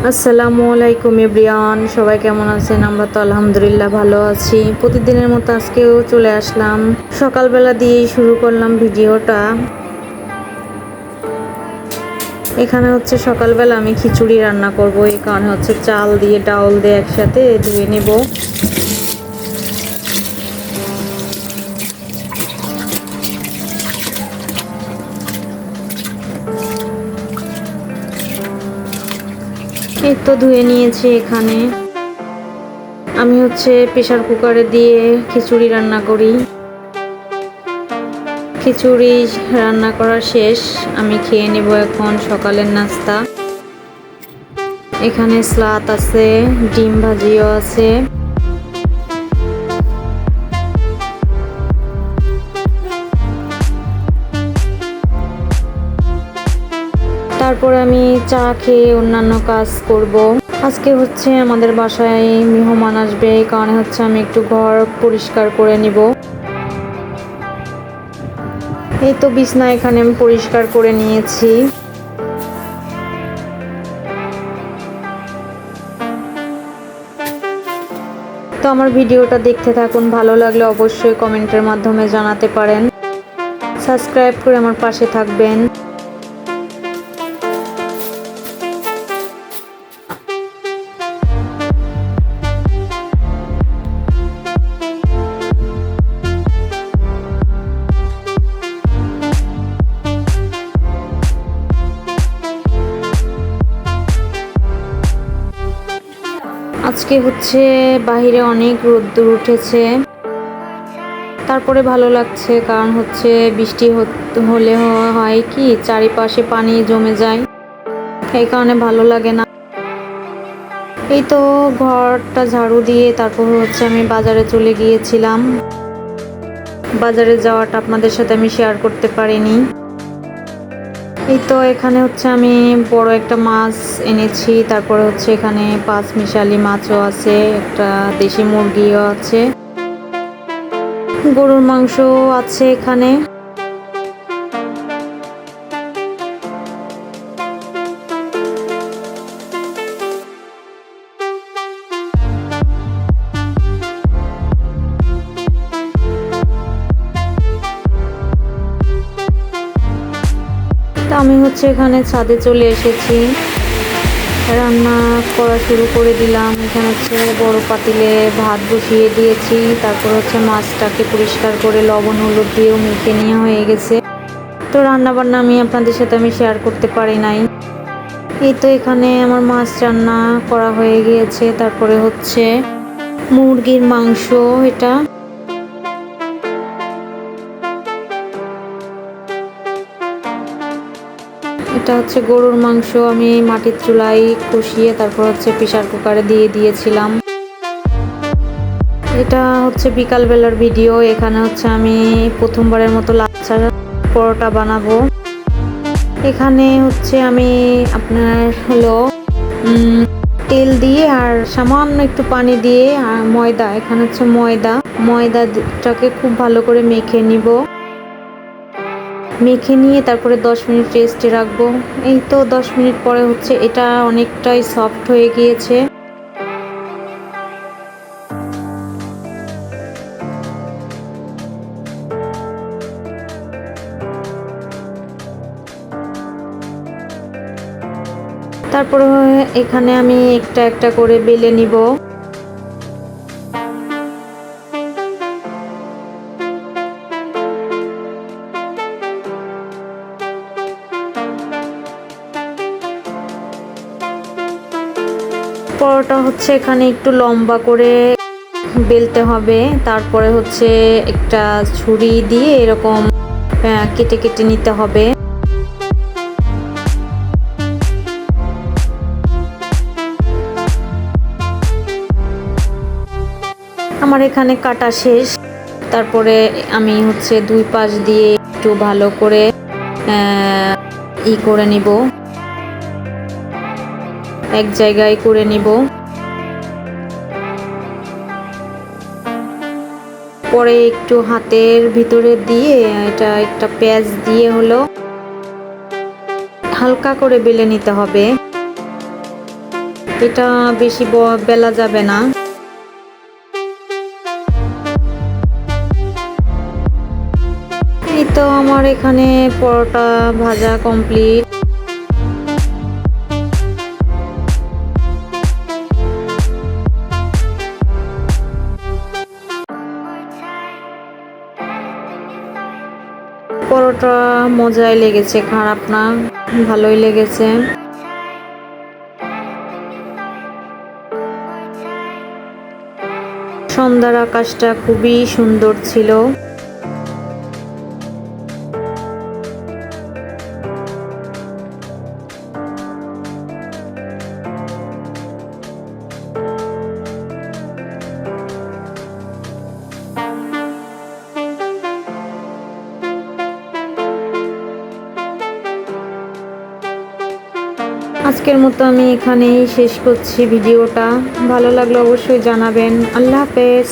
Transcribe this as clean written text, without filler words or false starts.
আসসালামু আলাইকুম এভরিওয়ান, সবাই কেমন আছেন? আমরা তো আলহামদুলিল্লাহ ভালো আছি। প্রতিদিনের মতো আজকেও চলে আসলাম, সকালবেলা দিয়েই শুরু করলাম ভিডিওটা। এখানে হচ্ছে সকালবেলা আমি খিচুড়ি রান্না করব, এই কারণে হচ্ছে চাল দিয়ে ডাউল দিয়ে একসাথে ধুয়ে নেব। এই তো ধুয়ে নিয়েছি। এখানে আমি হচ্ছে প্রেসার কুকারে দিয়ে খিচুড়ি রান্না করি। খিচুড়ি রান্না করা শেষ, আমি খেয়ে নেব এখন সকালের নাস্তা। এখানে সালাদ আছে, ডিম ভাজিও আছে। তারপরে আমি চা খেয়ে অন্যান্য কাজ করব। আজকে হচ্ছে আমাদের বাসায় মেহমান আসবে, এই কারণে হচ্ছে আমি একটু ঘর পরিষ্কার করে নিব। এই তো বিছনা এখানে আমি পরিষ্কার করে নিয়েছি। তো আমার ভিডিওটা দেখতে থাকুন, ভালো লাগলে অবশ্যই কমেন্টের মাধ্যমে জানাতে পারেন। সাবস্ক্রাইব করে আমার পাশে থাকবেন। আজকে হচ্ছে বাহিরে অনেক রোদ্দুর উঠেছে, তারপরে ভালো লাগছে, কারণ হচ্ছে বৃষ্টি হলে হয় কি চারিপাশে পানি জমে যায়, এই কারণে ভালো লাগে না। এই তো ঘরটা ঝাড়ু দিয়ে তারপর হচ্ছে আমি বাজারে চলে গিয়েছিলাম। বাজারে যাওয়াটা আপনাদের সাথে আমি শেয়ার করতে পারিনি। এই তো এখানে হচ্ছে আমি বড় একটা মাছ এনেছি, তারপরে হচ্ছে এখানে 5 মিশালি মাছও আছে, একটা দেশি মুরগিও আছে, গরুর মাংস আছে এখানে। আমি হচ্ছে এখানে ছাদে চলে এসেছি, রান্না করা শুরু করে দিলাম। এখানে হচ্ছে বড় পাতিলে ভাত বসিয়ে দিয়েছি, তারপর হচ্ছে মাছটাকে পরিষ্কার করে লবণ হলুদ দিয়েও মেখে নেওয়া হয়ে গেছে। তো রান্না বান্না আমি আপনাদের সাথে শেয়ার করতে পারি নাই। এই তো এখানে আমার মাছ রান্না করা হয়ে গিয়েছে, তারপরে হচ্ছে মুরগির মাংস। এটা হচ্ছে গরুর মাংস, আমি মাটির চুলায় কষিয়ে তারপর হচ্ছে প্রেসার কুকারে দিয়ে দিয়েছিলাম। এটা হচ্ছে বিকালবেলার ভিডিও। এখানে হচ্ছে আমি প্রথমবারের মতো লাচ্ছা পরোটা বানাবো। এখানে হচ্ছে আমি আপনার তেল দিয়ে আর সামান্য একটু পানি দিয়ে আর ময়দা, এখানে হচ্ছে ময়দাটাকে খুব ভালো করে মেখে নিব। মেখে নিয়ে তারপরে 10 মিনিট রেস্টে রাখবো। এই তো 10 মিনিট পরে হচ্ছে এটা অনেকটাই সফট হয়ে গিয়েছে। তারপরে এখানে আমি একটা একটা করে বেলে নিব। পরোটা হচ্ছে এখানে একটু লম্বা করে বেলতে হবে, তারপরে হচ্ছে একটা ছুরি দিয়ে এরকম কেটে কেটে নিতে হবে। আমার এখানে কাটা শেষ। তারপরে আমি হচ্ছে দুই পাশ দিয়ে একটু ভালো করে করে নিব, এক জায়গায় করে নিব। পরে একটু হাতের ভিতরে দিয়ে এটা একটা পেঁয়াজ দিয়ে হালকা করে বেলে নিতে হবে। এটা বেশি বেলা যাবে না। এই তো আমার এখানে পরোটা ভাজা কমপ্লিট। পরোটা মজাই লেগেছে, খারাপ না, ভালোই লেগেছে। সন্ধ্যার আকাশটা খুবই সুন্দর ছিল। আজকের মতো আমি এখানেই শেষ করছি ভিডিওটা। ভালো লাগলে অবশ্যই জানাবেন। আল্লাহ হাফেজ।